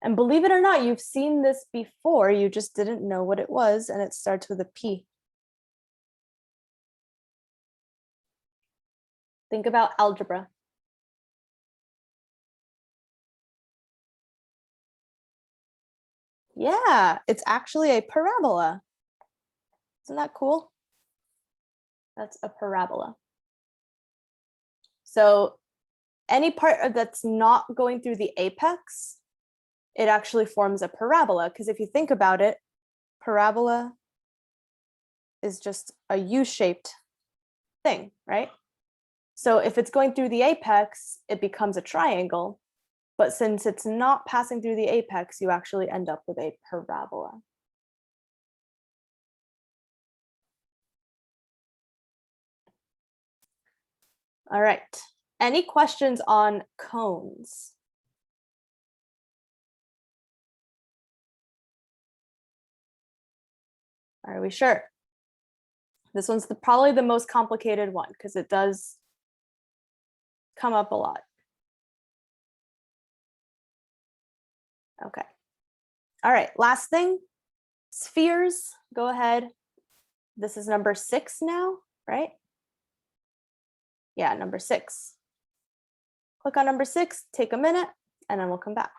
And believe it or not, you've seen this before, you just didn't know what it was, and it starts with a P. Think about algebra. Yeah, it's actually a parabola. Isn't that cool? That's a parabola. So any part that's not going through the apex, it actually forms a parabola. Because if you think about it, parabola is just a U-shaped thing, right? So if it's going through the apex, it becomes a triangle. But since it's not passing through the apex, you actually end up with a parabola. All right. Any questions on cones? Are we sure? This one's probably the most complicated one because it does come up a lot. Okay. All right, last thing, spheres, go ahead. This is number 6 now, right? Yeah, number 6. Click on number 6, take a minute, and then we'll come back.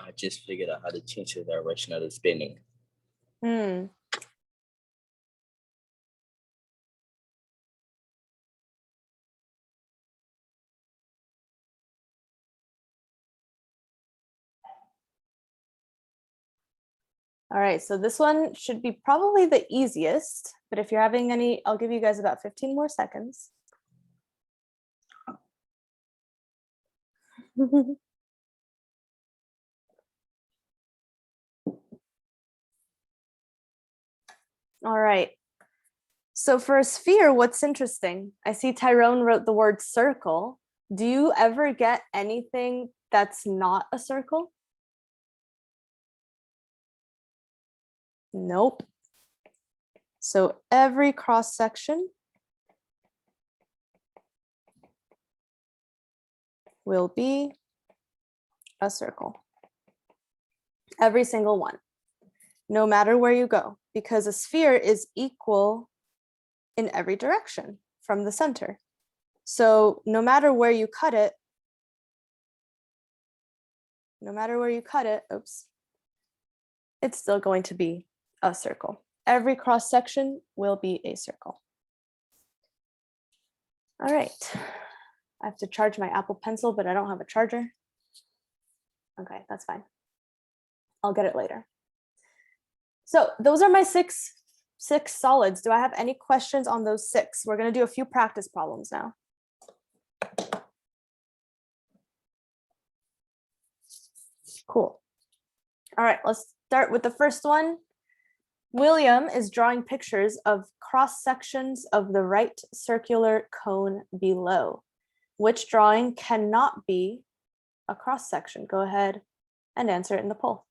I just figured out how to change the direction of the spinning. All right, so this one should be probably the easiest, but if you're having any, I'll give you guys about 15 more seconds. All right. So for a sphere, what's interesting? I see Tyrone wrote the word circle. Do you ever get anything that's not a circle? Nope. So every cross section will be a circle. Every single one, no matter where you go, because a sphere is equal in every direction from the center. So no matter where you cut it, oops, it's still going to be a circle. Every cross section will be a circle. All right. I have to charge my Apple Pencil, but I don't have a charger. Okay, that's fine. I'll get it later. So those are my six solids. Do I have any questions on those 6? We're going to do a few practice problems now. Cool. All right, let's start with the first one. William is drawing pictures of cross sections of the right circular cone below. Which drawing cannot be a cross section? Go ahead and answer it in the poll.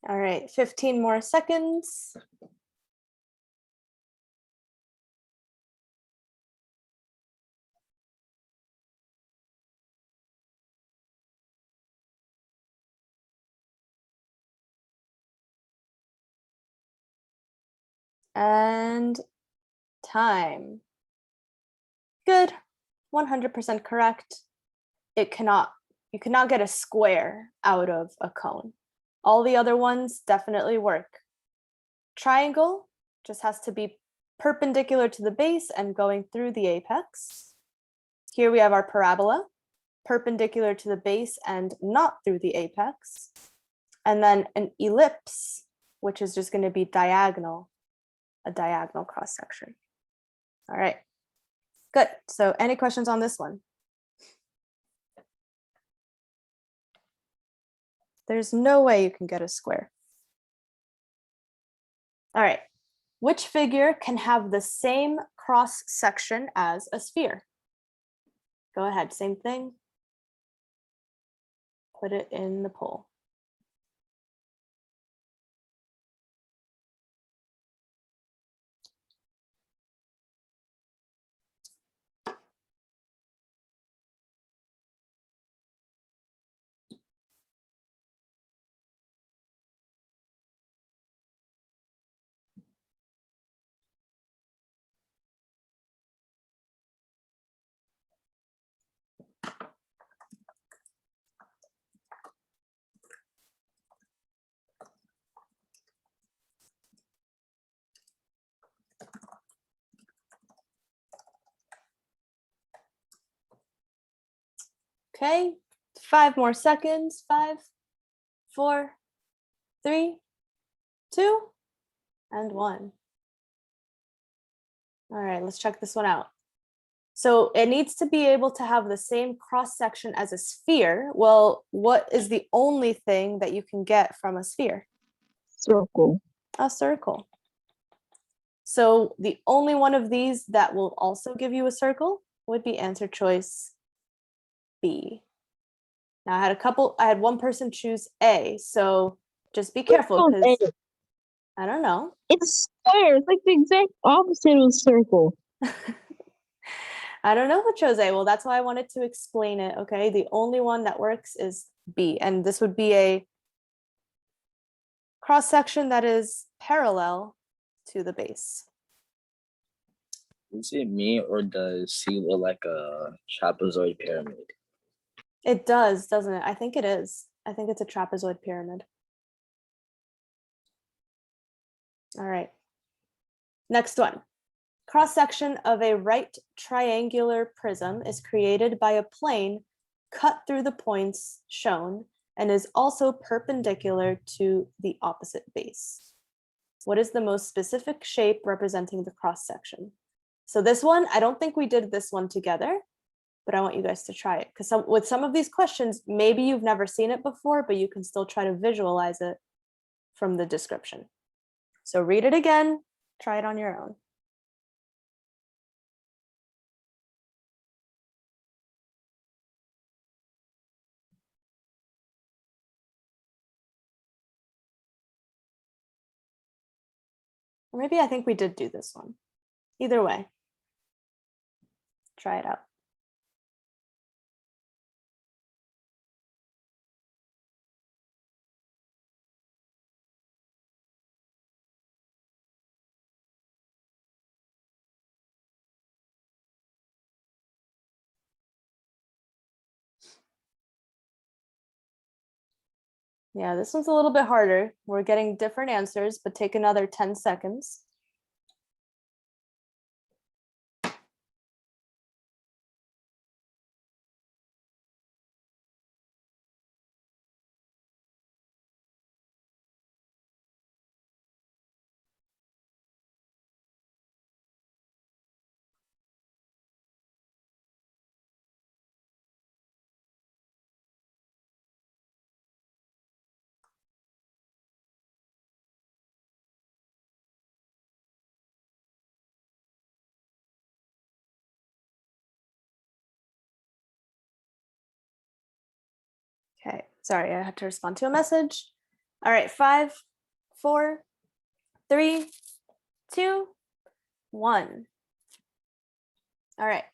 All right, 15 more seconds. And time. Good, 100% correct. You cannot get a square out of a cone. All the other ones definitely work. Triangle just has to be perpendicular to the base and going through the apex. Here we have our parabola, perpendicular to the base and not through the apex. And then an ellipse, which is just going to be diagonal, a diagonal cross section. All right, good. So any questions on this one? There's no way you can get a square. All right, which figure can have the same cross section as a sphere? Go ahead, same thing. Put it in the poll. Okay, 5 more seconds. 5, 4, 3, 2, and 1. All right, let's check this one out. So it needs to be able to have the same cross section as a sphere. Well, what is the only thing that you can get from a sphere? Circle. A circle. So the only one of these that will also give you a circle would be answer choice B. Now I had one person choose A, so just be careful because I don't know. It's square. It's like the exact opposite of a circle. I don't know, Jose. Well, that's why I wanted to explain it. Okay. The only one that works is B. And this would be a cross section that is parallel to the base. Is it me or does C look like a trapezoid pyramid? It does, doesn't it? I think it is. I think it's a trapezoid pyramid. All right. Next one. Cross section of a right triangular prism is created by a plane cut through the points shown and is also perpendicular to the opposite base. What is the most specific shape representing the cross section? So this one, I don't think we did this one together, but I want you guys to try it because with some of these questions, maybe you've never seen it before, but you can still try to visualize it from the description. So read it again, try it on your own. Or maybe I think we did do this one. Either way, try it out. Yeah, this one's a little bit harder. We're getting different answers, but take another 10 seconds. Okay, sorry, I had to respond to a message. All right, 5, 4, 3, 2, 1. All right,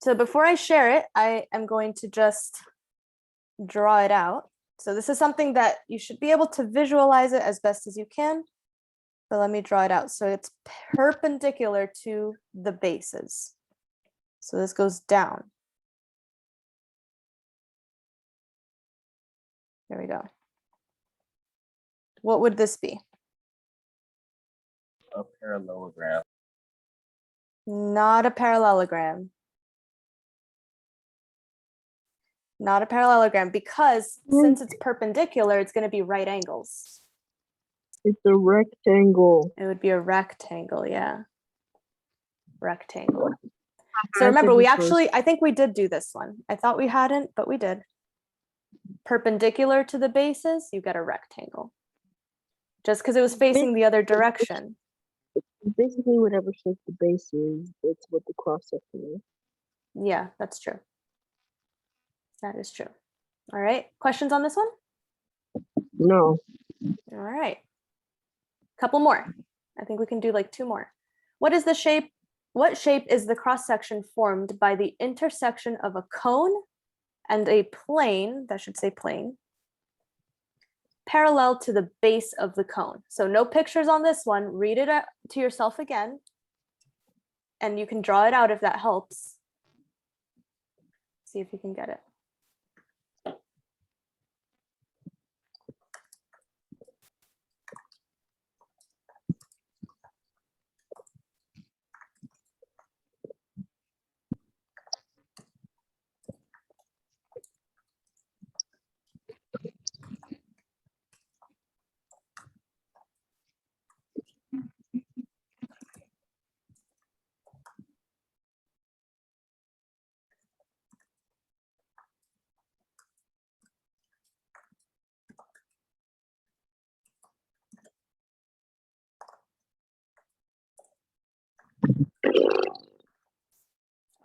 so before I share it, I am going to just draw it out. So this is something that you should be able to visualize it as best as you can, but let me draw it out. So it's perpendicular to the bases. So this goes down. There we go. What would this be? A parallelogram. Not a parallelogram. Not a parallelogram because since it's perpendicular, it's going to be right angles. It's a rectangle. It would be a rectangle, yeah. Rectangle. So I remember, think we this was- actually, I think we did do this one. I thought we hadn't, but we did. Perpendicular to the bases, you get a rectangle. Just because it was facing the other direction. Basically, whatever shape the base is, it's what the cross section is. Yeah, that's true. That is true. All right, questions on this one? No. All right. Couple more. I think we can do like 2 more. What is the shape? What shape is the cross section formed by the intersection of a cone and a plane, that should say plane, parallel to the base of the cone? So no pictures on this one. Read it to yourself again. And you can draw it out if that helps. See if you can get it.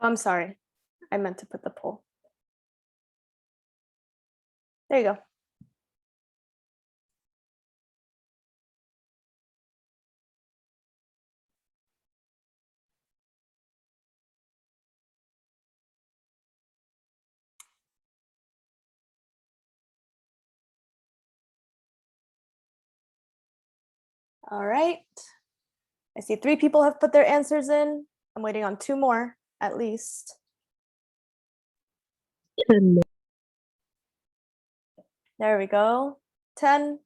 I'm sorry. I meant to put the poll. There you go. All right. I see 3 people have put their answers in. I'm waiting on 2 more at least. 10. There we go. 10,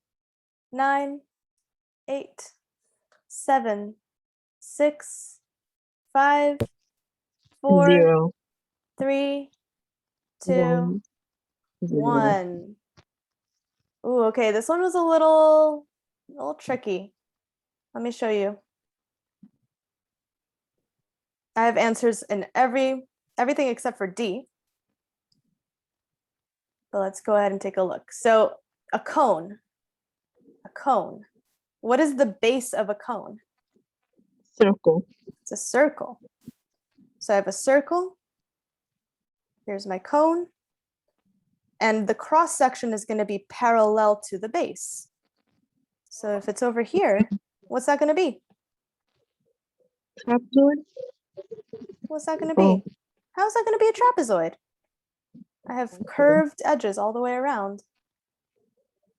9, 8, 7, 6, 5, 4, 0. 3, 2, 1. 0. 1. Ooh, okay. This one was a little tricky. Let me show you. I have answers in everything except for D. But let's go ahead and take a look. So a cone. What is the base of a cone? Circle. It's a circle. So I have a circle. Here's my cone. And the cross section is going to be parallel to the base. So if it's over here, what's that going to be? Trapezoid. What's that going to be? Oh. How's that going to be a trapezoid? I have curved edges all the way around.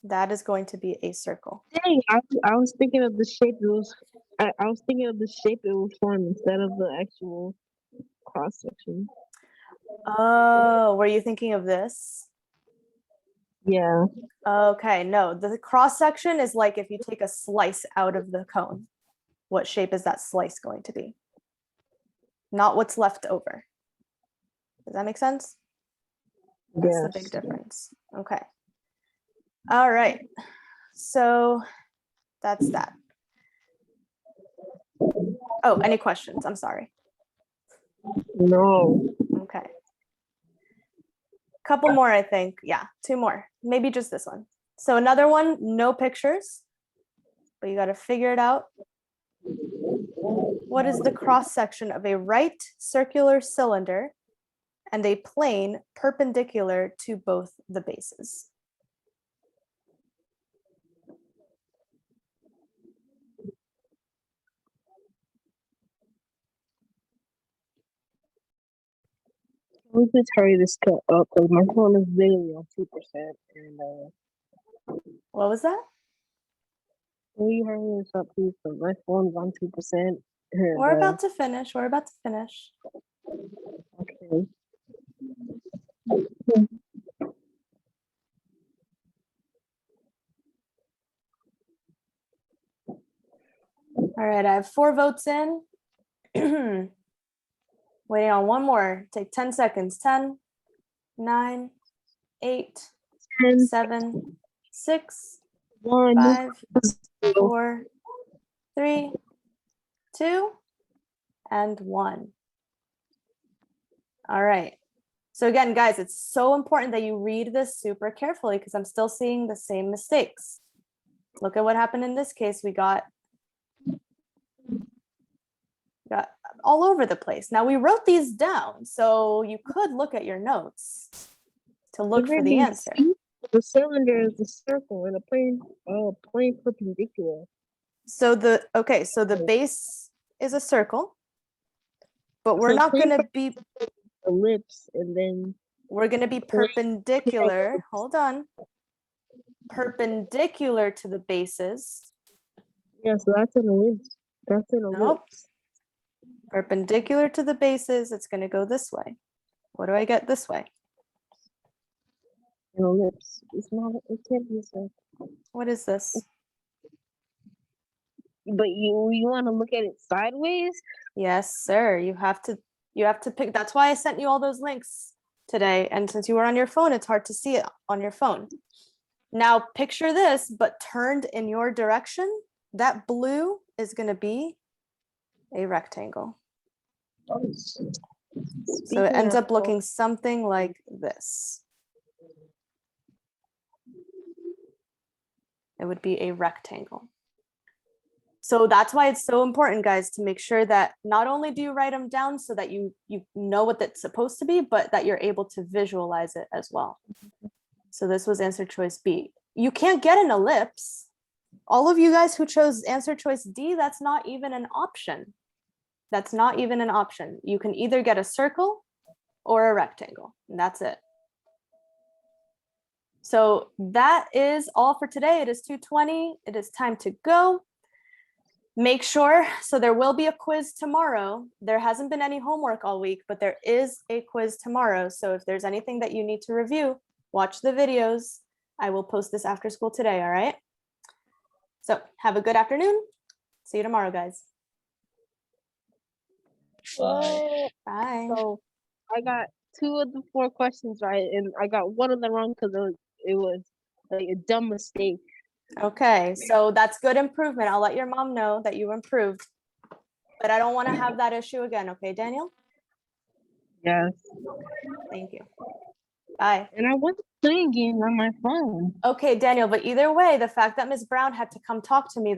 That is going to be a circle. Dang, I was thinking of the shape it was. I was thinking of the shape it will form instead of the actual cross section. Oh, were you thinking of this? Yeah. Okay, no, the cross section is like if you take a slice out of the cone. What shape is that slice going to be? Not what's left over. Does that make sense? That's the big Yes. difference. Okay. All right. So that's that. Oh, any questions? I'm sorry. No. Okay. Couple more, I think. Yeah, 2 more. Maybe just this one. So another one, no pictures, but you got to figure it out. What is the cross section of a right circular cylinder and a plane perpendicular to both the bases? We just hurry this cut up because my phone is literally on 2%. And What was that? we hurry this up, please, because my phone's on 2%. And, We're about to finish. We're about to finish. okay. All right, I have 4 votes in. Waiting on 1 more. Take 10 seconds. 10, 9, 8, 10, 7, 6, 1, 5, 0. 4, 3, 2, and 1. All right. So again, guys, it's so important that you read this super carefully because I'm still seeing the same mistakes. Look at what happened in this case. We got all over the place. Now we wrote these down, so you could look at your notes to look for the answer. The cylinder is a circle and a plane perpendicular. So the base is a circle, but we're So not plane going to be ellipse and then we're going to be perpendicular. Hold on. Perpendicular to the bases. yeah, so that's an ellipse. That's an ellipse. Nope. Perpendicular to the bases, it's going to go this way. What do I get this way? An ellipse. It's not. It can't be a circle. What is this? But you want to look at it sideways? Yes, sir. You have to pick. That's why I sent you all those links today. And since you were on your phone, it's hard to see it on your phone. Now picture this, but turned in your direction. That blue is going to be a rectangle. So it ends up looking something like this. It would be a rectangle. So that's why it's so important, guys, to make sure that not only do you write them down so that you know what that's supposed to be, but that you're able to visualize it as well. So this was answer choice B. You can't get an ellipse. All of you guys who chose answer choice D, that's not even an option. That's not even an option. You can either get a circle or a rectangle, and that's it. So that is all for today. It is 2:20. It is time to go. Make sure, so there will be a quiz tomorrow. There hasn't been any homework all week, but there is a quiz tomorrow. So if there's anything that you need to review, watch the videos. I will post this after school today, all right? So have a good afternoon. See you tomorrow, guys. Bye. Bye. So I got 2 of the 4 questions right, and I got one of them wrong because it was like a dumb mistake. Okay, so that's good improvement. I'll let your mom know that you improved. But I don't want to have that issue again, okay, Daniel? Yes. Thank you. Bye. And I wasn't playing games on my phone. Okay, Daniel, but either way, the fact that Ms. Brown had to come talk to me